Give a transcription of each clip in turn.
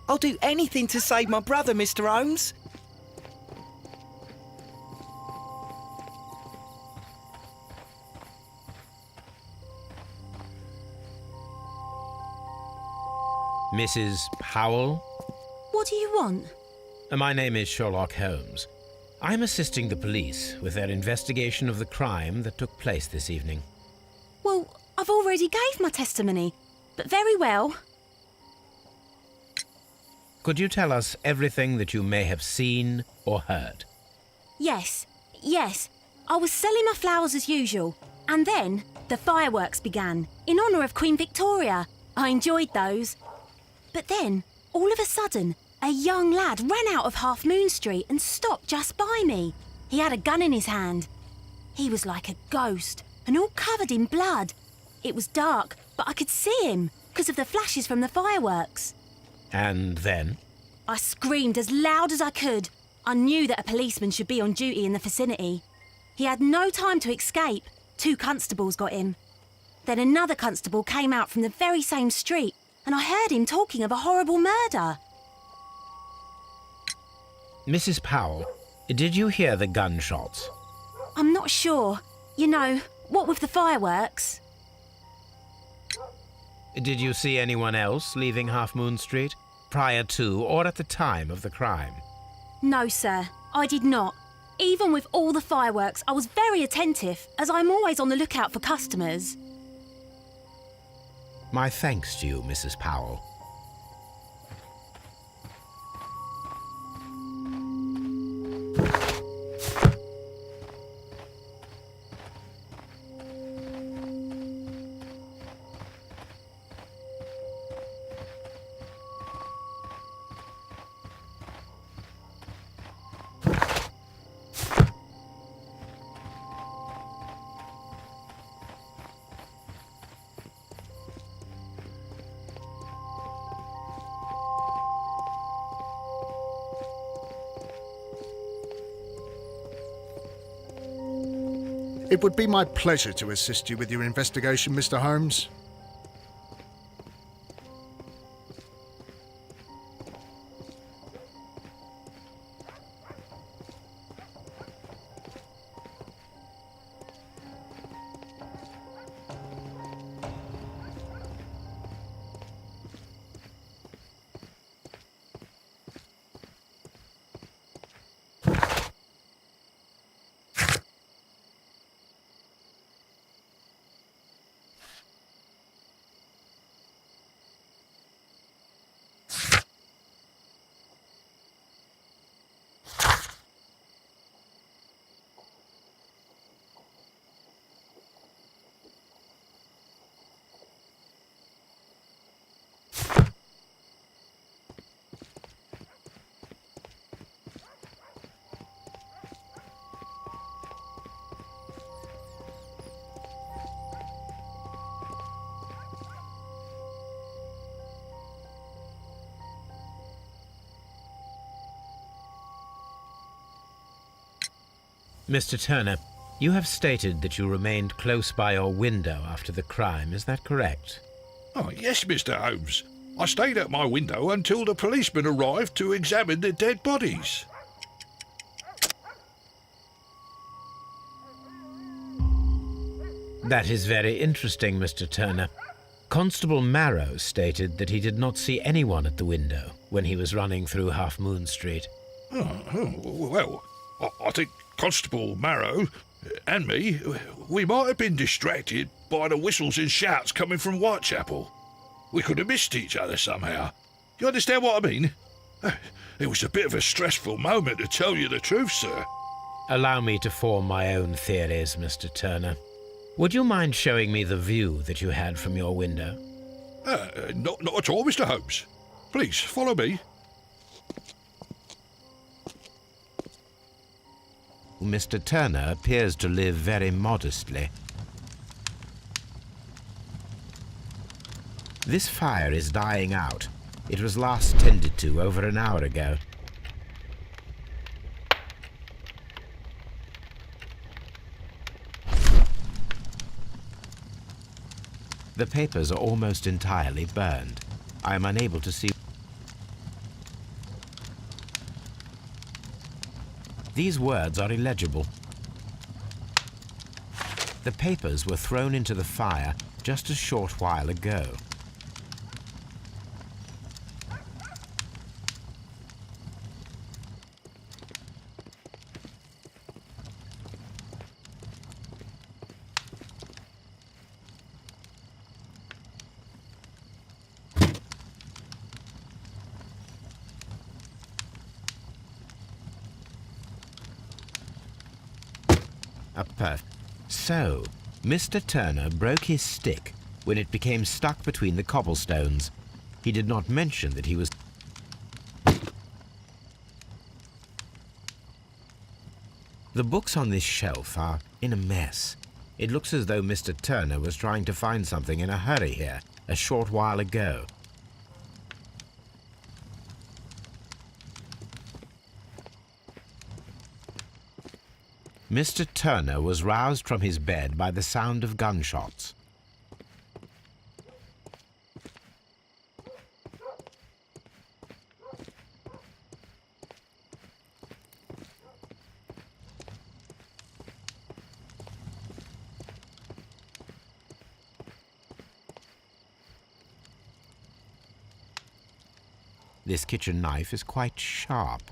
I'll do anything to save my brother, Mr. Holmes. Mrs. Powell? What do you want? My name is Sherlock Holmes. I'm assisting the police with their investigation of the crime that took place this evening. Well, I've already gave my testimony, but very well. Could you tell us everything that you may have seen or heard? Yes. I was selling my flowers as usual, and then the fireworks began, in honour of Queen Victoria. I enjoyed those. But then, all of a sudden, a young lad ran out of Half Moon Street and stopped just by me. He had a gun in his hand. He was like a ghost, and all covered in blood. It was dark, but I could see him, because of the flashes from the fireworks. And then? I screamed as loud as I could. I knew that a policeman should be on duty in the vicinity. He had no time to escape. 2 constables got him. Then another constable came out from the very same street, and I heard him talking of a horrible murder. Mrs. Powell, did you hear the gunshots? I'm not sure. You know, what with the fireworks? Did you see anyone else leaving Half Moon Street, prior to or at the time of the crime? No, sir, I did not. Even with all the fireworks, I was very attentive, as I'm always on the lookout for customers. My thanks to you, Mrs. Powell. It would be my pleasure to assist you with your investigation, Mr. Holmes. Mr. Turner, you have stated that you remained close by your window after the crime, is that correct? Oh, yes, Mr. Holmes. I stayed at my window until the policeman arrived to examine the dead bodies. That is very interesting, Mr. Turner. Constable Marrow stated that he did not see anyone at the window when he was running through Half Moon Street. Well, I think Constable Marrow and me, we might have been distracted by the whistles and shouts coming from Whitechapel. We could have missed each other somehow. You understand what I mean? It was a bit of a stressful moment, to tell you the truth, sir. Allow me to form my own theories, Mr. Turner. Would you mind showing me the view that you had from your window? Not at all, Mr. Holmes. Please, follow me. Mr. Turner appears to live very modestly. This fire is dying out. It was last tended to over an hour ago. The papers are almost entirely burned. I am unable to see. These words are illegible. The papers were thrown into the fire just a short while ago. So, Mr. Turner broke his stick when it became stuck between the cobblestones. He did not mention that he was... The books on this shelf are in a mess. It looks as though Mr. Turner was trying to find something in a hurry here a short while ago. Mr. Turner was roused from his bed by the sound of gunshots. This kitchen knife is quite sharp.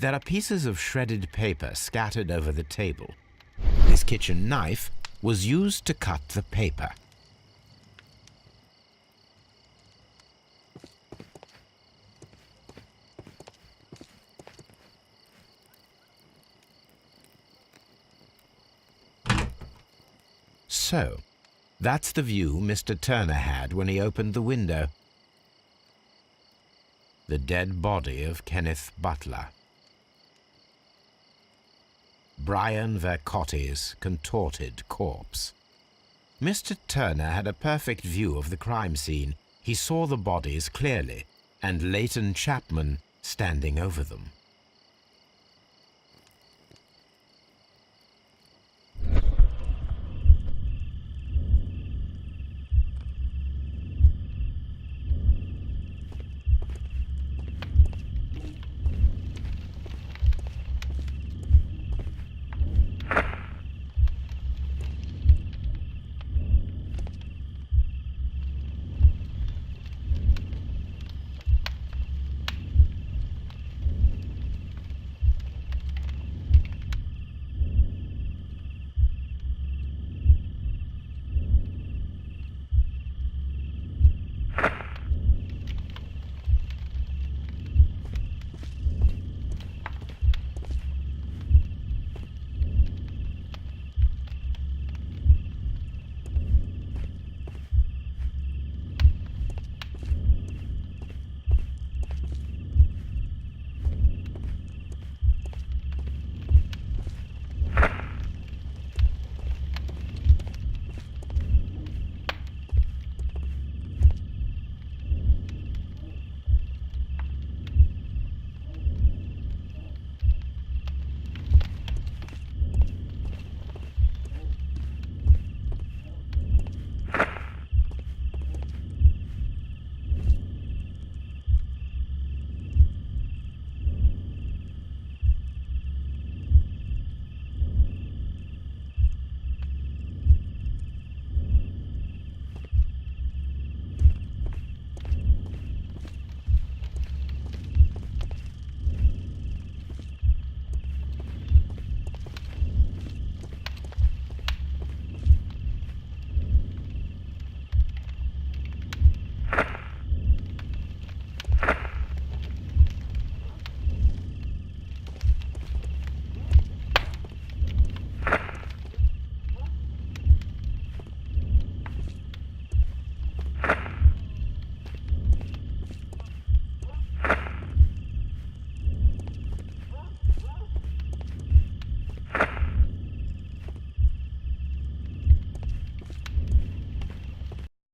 There are pieces of shredded paper scattered over the table. This kitchen knife was used to cut the paper. So, that's the view Mr. Turner had when he opened the window. The dead body of Kenneth Butler. Brian Vercotti's contorted corpse. Mr. Turner had a perfect view of the crime scene. He saw the bodies clearly, and Leighton Chapman standing over them.